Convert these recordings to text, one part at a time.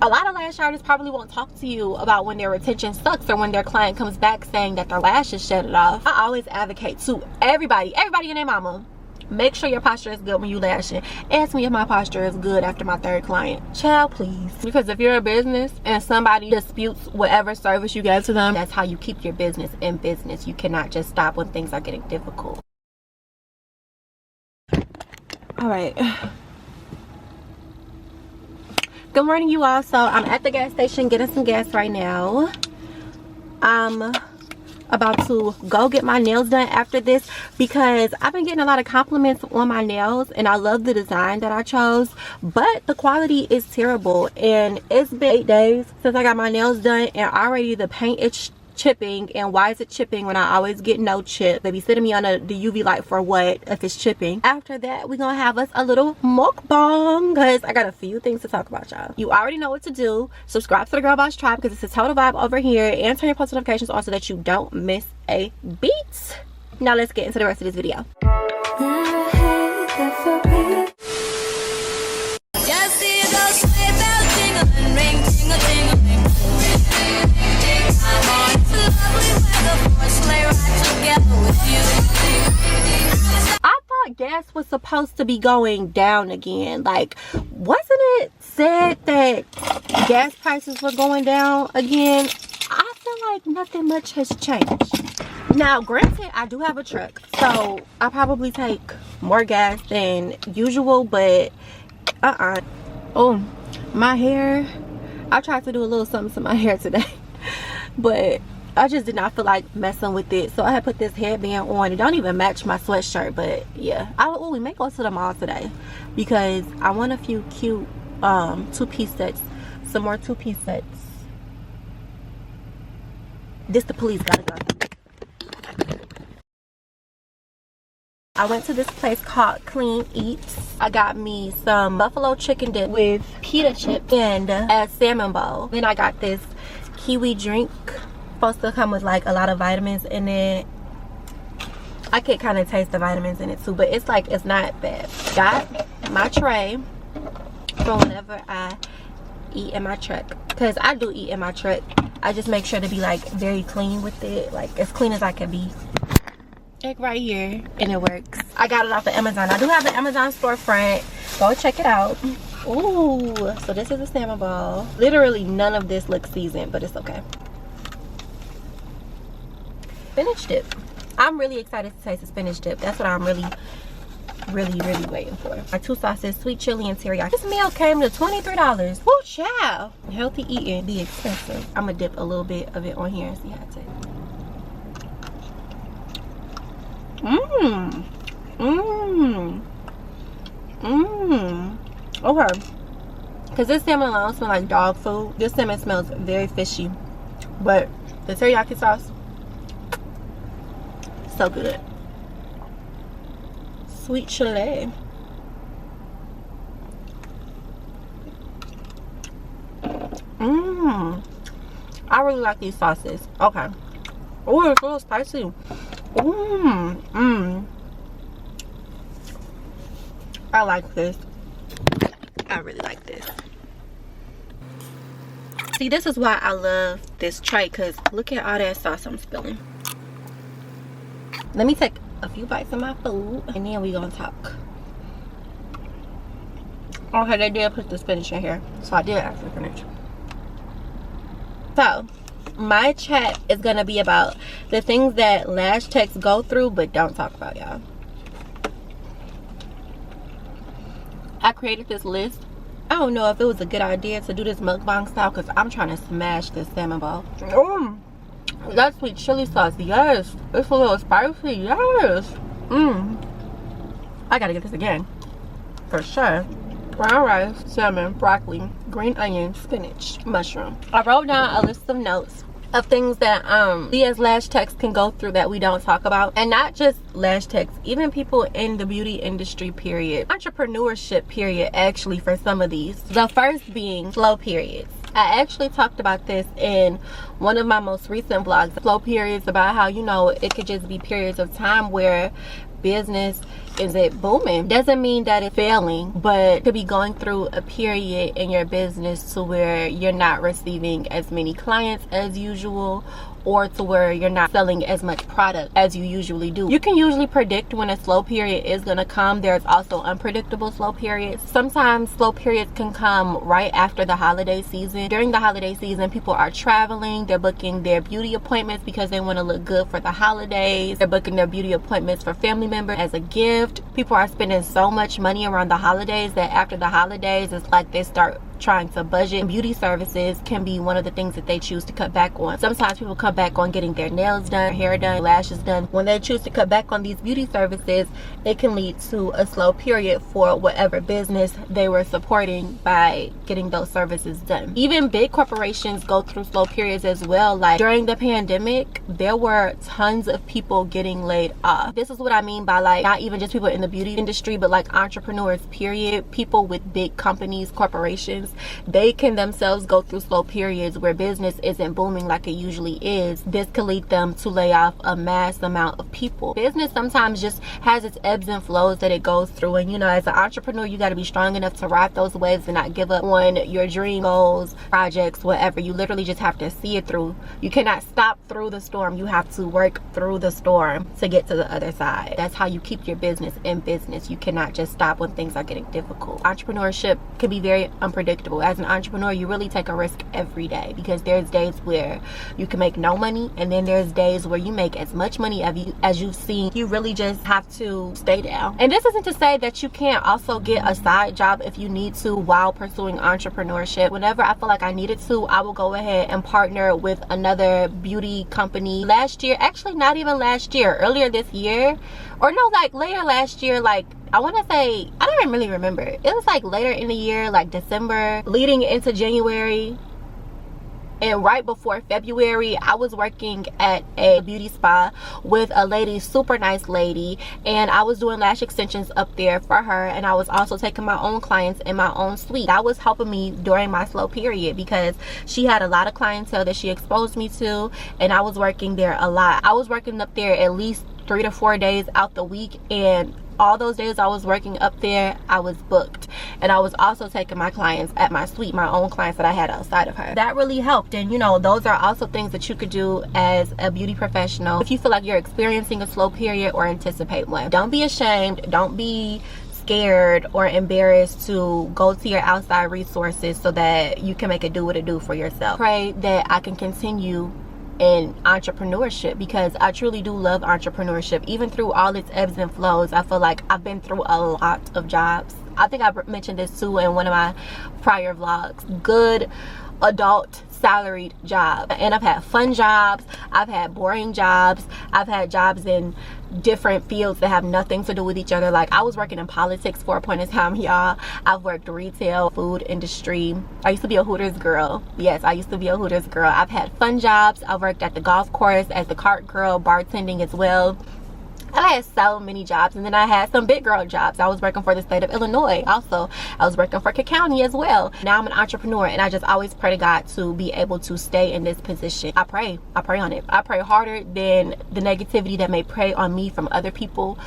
A lot of lash artists probably won't talk to you about when their retention sucks or when their client comes back saying that their lashes shedded off. I always advocate to everybody and their mama, make sure your posture is good when you lashing. Ask me if my posture is good after my third client. Child, please. Because if you're a business and somebody disputes whatever service you gave to them, that's how you keep your business in business. You cannot just stop when things are getting difficult. All right. Good morning, you all. So I'm at the gas station getting some gas right now. I'm about to go get my nails done after this because I've been getting a lot of compliments on my nails and I love the design that I chose, but the quality is terrible. And it's been 8 days since I got my nails done and already the paint is chipping. And why is it chipping when I always get no chip? They be sitting me on the UV light for what if it's chipping? After that, we're gonna have us a little mukbang because I got a few things to talk about, y'all. You already know what to do. Subscribe to the Girl Boss Tribe because it's a total vibe over here, and turn your post notifications on so that you don't miss a beat. Now let's get into the rest of this video. I thought gas was supposed to be going down again. Like, wasn't it said that gas prices were going down again? I feel like nothing much has changed. Now, granted, I do have a truck, so I probably take more gas than usual, but oh, my hair, I tried to do a little something to my hair today, but I just did not feel like messing with it, so I had put this headband on. It don't even match my sweatshirt, but yeah. We may go to the mall today because I want a few cute two-piece sets, some more two-piece sets. The police gotta go. I went to this place called Clean Eats. I got me some buffalo chicken dip with pita chips and a salmon bowl. Then I got this kiwi drink. Supposed to come with like a lot of vitamins in it. I could kind of taste the vitamins in it too, but it's like, it's not bad. Got my tray for whenever I eat in my truck, because I do eat in my truck. I just make sure to be like very clean with it, like as clean as I can be. Egg right here, and it works. I got it off of Amazon. I do have an Amazon storefront. Go check it out. Ooh, so this is a salmon bowl. Literally none of this looks seasoned, but it's okay. Spinach dip. I'm really excited to taste the spinach dip. That's what I'm really waiting for. My two sauces, sweet chili and teriyaki. This meal came to $23. Woo, child. Healthy eating be expensive. I'm gonna dip a little bit of it on here and see how it tastes. Okay, because this salmon alone smells like dog food. This salmon smells very fishy, but the teriyaki sauce, so good. Sweet chili. I really like these sauces. Okay. Oh, it's a little spicy. I like this. I really like this. See, this is why I love this tray, because look at all that sauce I'm spilling. Let me take a few bites of my food and then we gonna talk. Okay, they did put the spinach in here, so I did ask for spinach. So my chat is gonna be about the things that lash techs go through but don't talk about, y'all. I created this list. I don't know if it was a good idea to do this mukbang style because I'm trying to smash this salmon bowl. That sweet chili sauce, yes. It's a little spicy, yes. I gotta get this again, for sure. Brown rice, salmon, broccoli, green onion, spinach, mushroom. I wrote down a list of notes of things that we as lash techs can go through that we don't talk about. And not just lash techs, even people in the beauty industry, period. Entrepreneurship, period, actually, for some of these. The first being slow periods. I actually talked about this in one of my most recent vlogs. Slow periods, about how, you know, it could just be periods of time where business isn't booming. Doesn't mean that it's failing, but could be going through a period in your business to where you're not receiving as many clients as usual, or to where you're not selling as much product as you usually do. You can usually predict when a slow period is going to come. There's also unpredictable slow periods. Sometimes slow periods can come right after the holiday season. During the holiday season, people are traveling, they're booking their beauty appointments because they want to look good for the holidays. They're booking their beauty appointments for family members as a gift. People are spending so much money around the holidays that after the holidays, it's like they start trying to budget. Beauty services can be one of the things that they choose to cut back on. Sometimes people cut back on getting their nails done, hair done, lashes done. When they choose to cut back on these beauty services, it can lead to a slow period for whatever business they were supporting by getting those services done. Even big corporations go through slow periods as well. Like during the pandemic, there were tons of people getting laid off. This is what I mean by like not even just people in the beauty industry, but like entrepreneurs, period. People with big companies, corporations, they can themselves go through slow periods where business isn't booming like it usually is. This can lead them to lay off a mass amount of people. Business sometimes just has its ebbs and flows that it goes through, and you know, as an entrepreneur, you got to be strong enough to ride those waves and not give up on your dream goals, projects, whatever. You literally just have to see it through. You cannot stop through the storm. You have to work through the storm to get to the other side. That's how you keep your business in business. You cannot just stop when things are getting difficult. Entrepreneurship can be very unpredictable. As an entrepreneur, you really take a risk every day, because there's days where you can make no money, and then there's days where you make as much money as you've seen. You really just have to stay down. And this isn't to say that you can't also get a side job if you need to while pursuing entrepreneurship. Whenever I feel like I needed to, I will go ahead and partner with another beauty company. Last year, actually not even last year, earlier this year, or no, like later last year, like I want to say, I don't really remember. It was like later in the year, like December, leading into January. And right before February, I was working at a beauty spa with a lady, super nice lady, and I was doing lash extensions up there for her, and I was also taking my own clients in my own suite. That was helping me during my slow period because she had a lot of clientele that she exposed me to, and I was working there a lot. I was working up there at least 3 to 4 days out the week, and all those days I was working up there, I was booked. And I was also taking my clients at my suite, my own clients that I had outside of her. That really helped. And you know, those are also things that you could do as a beauty professional if you feel like you're experiencing a slow period or anticipate one. Don't be ashamed. Don't be scared or embarrassed to go to your outside resources so that you can make it do what it do for yourself. Pray that I can continue in entrepreneurship, because I truly do love entrepreneurship. Even through all its ebbs and flows, I feel like I've been through a lot of jobs. I think I mentioned this too in one of my prior vlogs. Good adult salaried job. And I've had fun jobs, I've had boring jobs, I've had jobs in different fields that have nothing to do with each other. Like I was working in politics for a point in time, y'all. I've worked retail, food industry. I used to be a Hooters girl. Yes, I used to be a Hooters girl. I've had fun jobs. I worked at the golf course as the cart girl, bartending as well. I had so many jobs, and then I had some big girl jobs. I was working for the state of Illinois. Also, I was working for Cook County as well. Now I'm an entrepreneur, and I just always pray to God to be able to stay in this position. I pray on it. I pray harder than the negativity that may prey on me from other people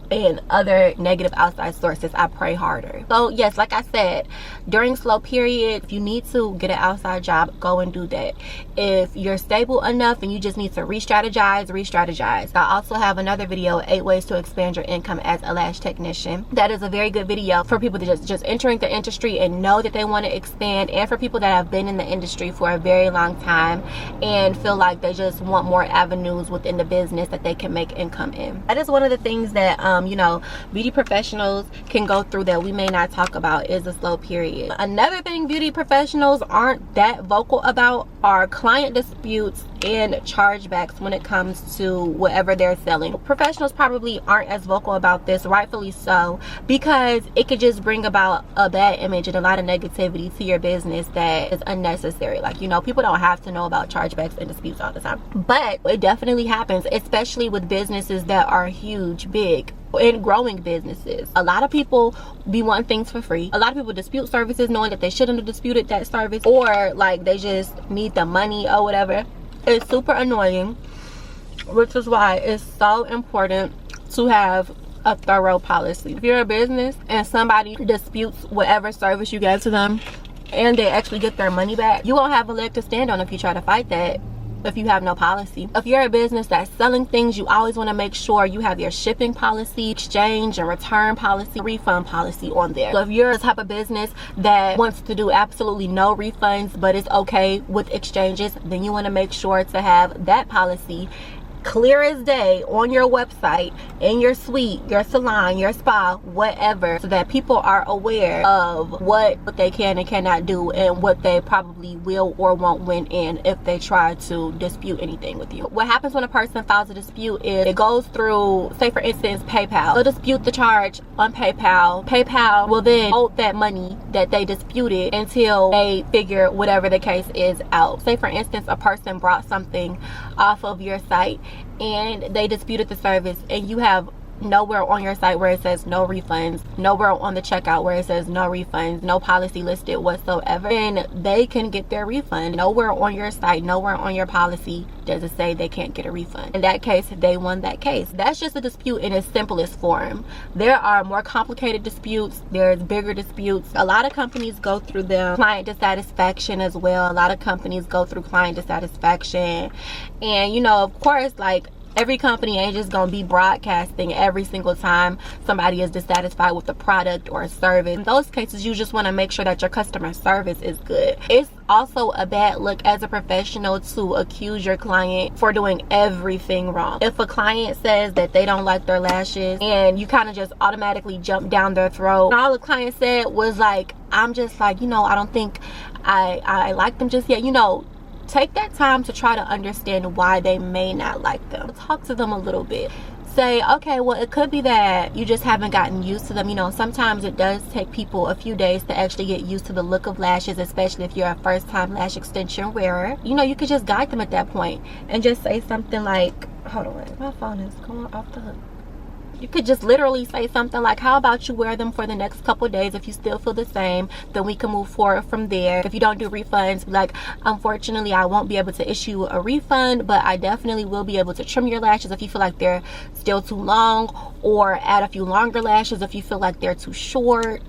and other negative outside sources. I pray harder. So yes, like I said, during slow period, if you need to get an outside job, go and do that. If you're stable enough and you just need to re-strategize. I also have another video, 8 ways to expand your income as a lash technician. That is a very good video for people that just entering the industry and know that they want to expand, and for people that have been in the industry for a very long time and feel like they just want more avenues within the business that they can make income in. That is one of the things that you know, beauty professionals can go through that we may not talk about, is a slow period. Another thing beauty professionals aren't that vocal about are client disputes and chargebacks when it comes to whatever they're selling. Professionals probably aren't as vocal about this, rightfully so, because it could just bring about a bad image and a lot of negativity to your business that is unnecessary. Like, you know, people don't have to know about chargebacks and disputes all the time, but it definitely happens, especially with businesses that are huge, big, and growing businesses. A lot of people be wanting things for free. A lot of people dispute services knowing that they shouldn't have disputed that service, or like they just need the money or whatever. It's super annoying, which is why it's so important to have a thorough policy. If you're a business and somebody disputes whatever service you gave to them and they actually get their money back, you won't have a leg to stand on if you try to fight that, if you have no policy. If you're a business that's selling things, you always want to make sure you have your shipping policy, exchange and return policy, refund policy on there. So if you're the type of business that wants to do absolutely no refunds but is okay with exchanges, then you want to make sure to have that policy clear as day on your website, in your suite, your salon, your spa, whatever, so that people are aware of what they can and cannot do and what they probably will or won't win in if they try to dispute anything with you. What happens when a person files a dispute is it goes through, say for instance, PayPal. They'll dispute the charge on PayPal. PayPal will then hold that money that they disputed until they figure whatever the case is out. Say for instance, a person brought something off of your site and they disputed the service, and you have nowhere on your site where it says no refunds, nowhere on the checkout where it says no refunds, no policy listed whatsoever, and they can get their refund. Nowhere on your site, nowhere on your policy does it say they can't get a refund. In that case, they won that case. That's just a dispute in its simplest form. There are more complicated disputes, there's bigger disputes. A lot of companies go through the client dissatisfaction as well. A lot of companies go through client dissatisfaction, and you know, of course, like, every company ain't just gonna be broadcasting every single time somebody is dissatisfied with a product or a service. In those cases, you just want to make sure that your customer service is good. It's also a bad look as a professional to accuse your client for doing everything wrong. If a client says that they don't like their lashes and you kind of just automatically jump down their throat, and all the client said was like, I'm just like, you know, I don't think I like them just yet, you know, take that time to try to understand why they may not like them. Talk to them a little bit. Say, okay, well, it could be that you just haven't gotten used to them. You know, sometimes it does take people a few days to actually get used to the look of lashes, especially if you're a first-time lash extension wearer. You know, you could just guide them at that point and just say something like, hold on, my phone is going off the hook. You could just literally say something like, how about you wear them for the next couple days? If you still feel the same, then we can move forward from there. If you don't do refunds, like, unfortunately, I won't be able to issue a refund, but I definitely will be able to trim your lashes if you feel like they're still too long, or add a few longer lashes if you feel like they're too short.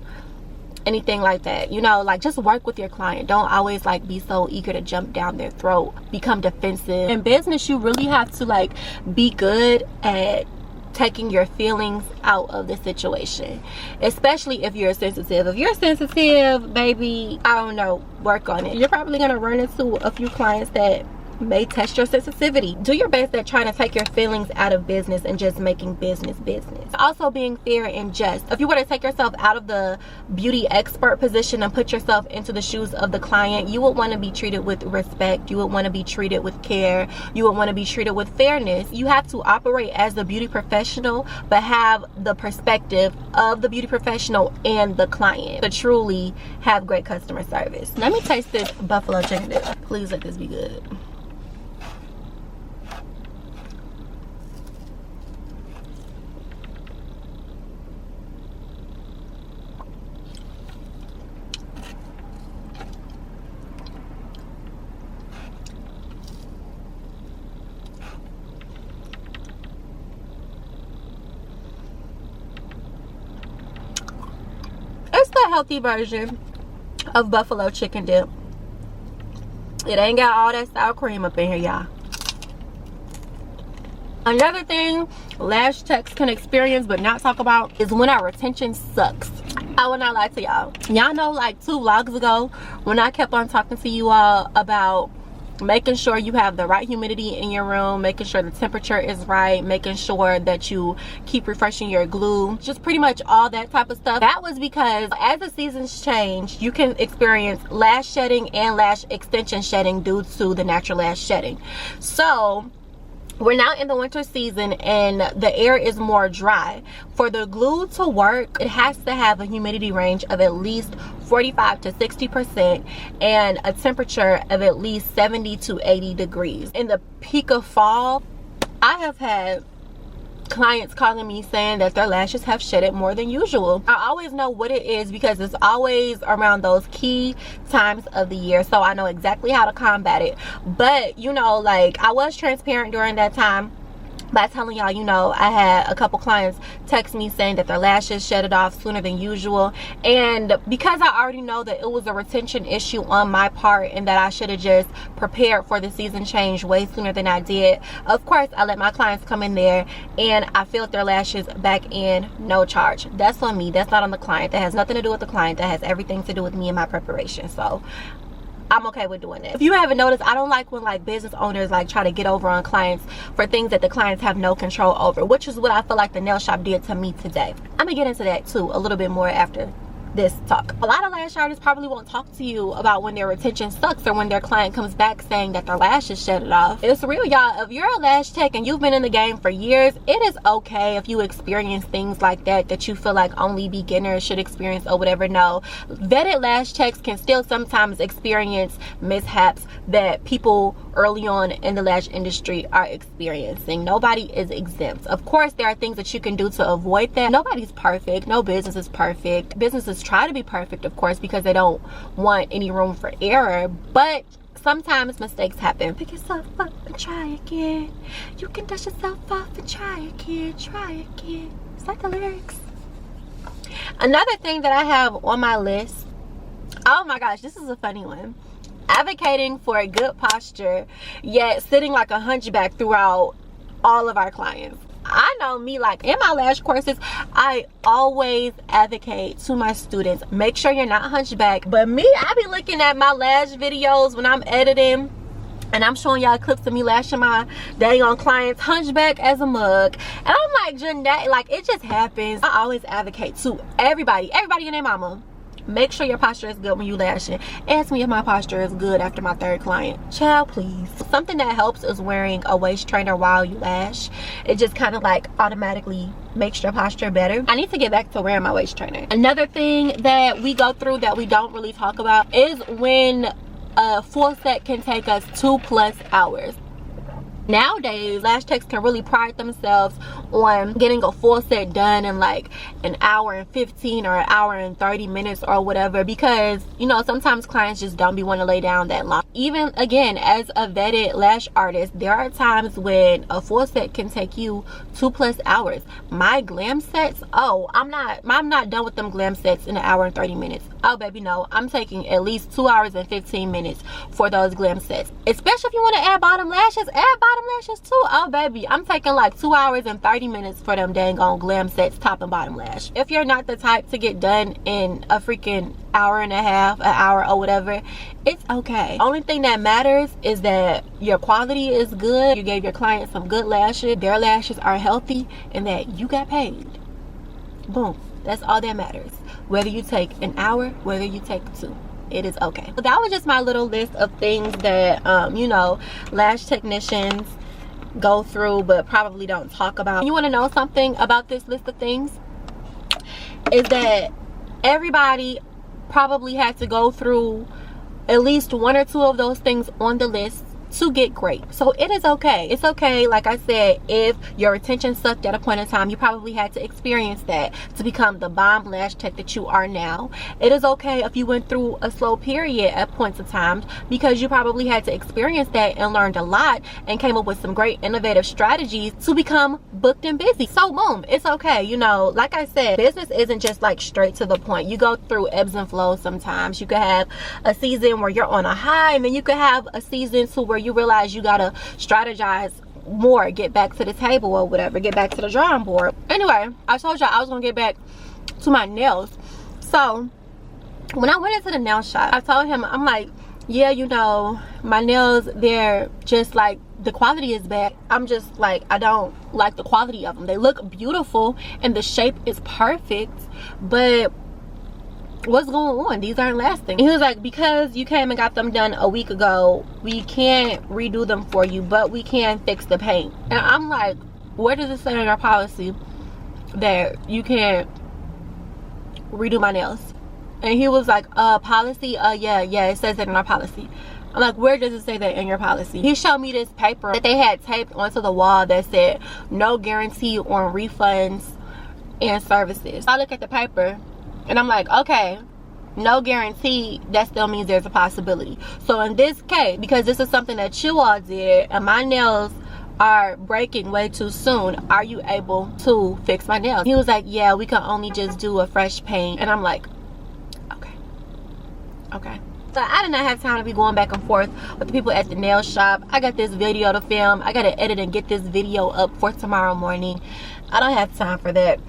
Anything like that, you know, like, just work with your client. Don't always like be so eager to jump down their throat, become defensive. In business, you really have to like be good at taking your feelings out of the situation, especially if you're sensitive. If you're sensitive, baby, I don't know, work on it. You're probably gonna run into a few clients that may test your sensitivity. Do your best at trying to take your feelings out of business and just making business business. Also being fair and just. If you were to take yourself out of the beauty expert position and put yourself into the shoes of the client, you would want to be treated with respect. You would want to be treated with care. You would want to be treated with fairness. You have to operate as the beauty professional, but have the perspective of the beauty professional and the client to truly have great customer service. Let me taste this buffalo chicken dip. Please let this be good. It's the healthy version of buffalo chicken dip. It ain't got all that sour cream up in here, y'all. Another thing lash techs can experience but not talk about is when our retention sucks. I will not lie to y'all. Y'all know, like 2 vlogs ago, when I kept on talking to you all about making sure you have the right humidity in your room, making sure the temperature is right, making sure that you keep refreshing your glue, just pretty much all that type of stuff. That was because as the seasons change, you can experience lash shedding and lash extension shedding due to the natural lash shedding. So we're now in the winter season and the air is more dry. For the glue to work, it has to have a humidity range of at least 45 to 60% and a temperature of at least 70 to 80 degrees. In the peak of fall, I have had clients calling me saying that their lashes have shedded more than usual. I always know what it is because it's always around those key times of the year, so I know exactly how to combat it. But you know, like, I was transparent during that time by telling y'all, you know, I had a couple clients text me saying that their lashes shedded off sooner than usual, and because I already know that it was a retention issue on my part and that I should have just prepared for the season change way sooner than I did, of course I let my clients come in there and I filled their lashes back in, no charge. That's on me, that's not on the client. That has nothing to do with the client, that has everything to do with me and my preparation. So I'm okay with doing it. If you haven't noticed, I don't like when like business owners like try to get over on clients for things that the clients have no control over, which is what I feel like the nail shop did to me today. I'm gonna get into that too a little bit more after this talk. A lot of lash artists probably won't talk to you about when their retention sucks or when their client comes back saying that their lashes shedded off. It's real, y'all. If you're a lash tech and you've been in the game for years, it is okay if you experience things like that you feel like only beginners should experience or whatever. No, vetted lash techs can still sometimes experience mishaps that people early on in the lash industry are experiencing. Nobody is exempt. Of course, there are things that you can do to avoid that. Nobody's perfect. No business is perfect. Businesses try to be perfect, of course, because they don't want any room for error, but sometimes mistakes happen. Pick yourself up and try again. You can dust yourself off and try again. Try again. Is that the lyrics? Another thing that I have on my list, oh my gosh, this is a funny one. Advocating for a good posture, yet sitting like a hunchback throughout all of our clients. I know me, like in my lash courses, I always advocate to my students, make sure you're not hunchback. But me, I be looking at my lash videos when I'm editing and I'm showing y'all clips of me lashing my dang on clients hunchback as a mug, and I'm like, Janae, like it just happens. I always advocate to everybody and their mama, make sure your posture is good when you lashing. Ask me if my posture is good after my third client. Child, please. Something that helps is wearing a waist trainer while you lash. It just kind of like automatically makes your posture better. I need to get back to wearing my waist trainer. Another thing that we go through that we don't really talk about is when a full set can take us 2+ hours. Nowadays, lash techs can really pride themselves on getting a full set done in like an hour and 15 or an hour and 30 minutes or whatever, because you know sometimes clients just don't be want to lay down that long. Even again, as a vetted lash artist, there are times when a full set can take you 2+ hours. My glam sets, oh, I'm not done with them glam sets in an hour and 30 minutes. Oh baby, no, I'm taking at least 2 hours and 15 minutes for those glam sets, especially if you want to add bottom lashes. Add bottom lashes too. Oh baby, I'm taking like 2 hours and 30 minutes for them dang on glam sets, top and bottom lash. If you're not the type to get done in a freaking hour and a half, an hour or whatever, it's okay. Only thing that matters is that your quality is good, you gave your client some good lashes, their lashes are healthy, and that you got paid. Boom. That's all that matters. Whether you take an hour, whether you take 2, it is okay. So that was just my little list of things that you know, lash technicians go through but probably don't talk about. You want to know something about this list of things? Is that everybody probably had to go through at least 1 or 2 of those things on the list to get great. So it is okay. It's okay, like I said, if your retention sucked at a point in time, you probably had to experience that to become the bomb lash tech that you are now. It is okay if you went through a slow period at points of time, because you probably had to experience that and learned a lot and came up with some great innovative strategies to become booked and busy. So boom, it's okay. You know, like I said, business isn't just like straight to the point. You go through ebbs and flows sometimes. You could have a season where you're on a high, and then you could have a season to where you realize you gotta strategize more, get back to the table or whatever, get back to the drawing board. Anyway, I told y'all I was gonna get back to my nails. So when I went into the nail shop, I told him, I'm like, yeah, you know, my nails, they're just like, the quality is bad. I'm just like, I don't like the quality of them. They look beautiful and the shape is perfect, but what's going on? These aren't lasting. He was like, because you came and got them done a week ago, we can't redo them for you, but we can fix the paint. And I'm like, where does it say in your policy that you can't redo my nails? And he was like, policy? Yeah, it says that in our policy. I'm like, where does it say that in your policy? He showed me this paper that they had taped onto the wall that said no guarantee on refunds and services. I look at the paper and I'm like, okay, no guarantee, that still means there's a possibility. So in this case, because this is something that you all did and my nails are breaking way too soon. Are you able to fix my nails? He was like, yeah, we can only just do a fresh paint. And I'm like, okay. So I did not have time to be going back and forth with the people at the nail shop. I got this video to film. I got to edit and get this video up for tomorrow morning. I don't have time for that.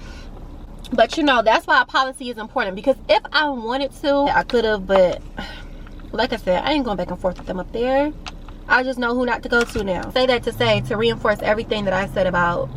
But you know, that's why a policy is important, because if I wanted to, I could have, but like I said, I ain't going back and forth with them up there. I just know who not to go to now. Say that to say, to reinforce everything that I said about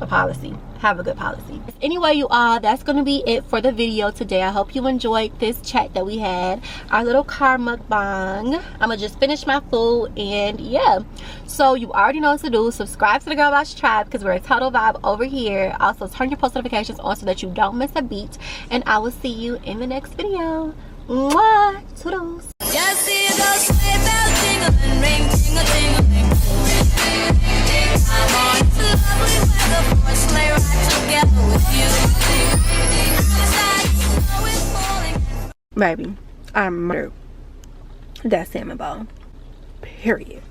a policy. Have a good policy. Anyway, you all, that's gonna be it for the video today. I hope you enjoyed this chat that we had, our little car mukbang. I'm gonna just finish my food, and yeah, so you already know what to do. Subscribe to the Girl Lash Tribe, because we're a total vibe over here. Also turn your post notifications on so that you don't miss a beat, and I will see you in the next video. Mwah! Toodles. Just see those sleigh bells jingling, ring, ting-a-ting-a-ling. I'm on to lovely weather for a sleigh ride together with you. Baby, I murdered that salmon bowl. Period.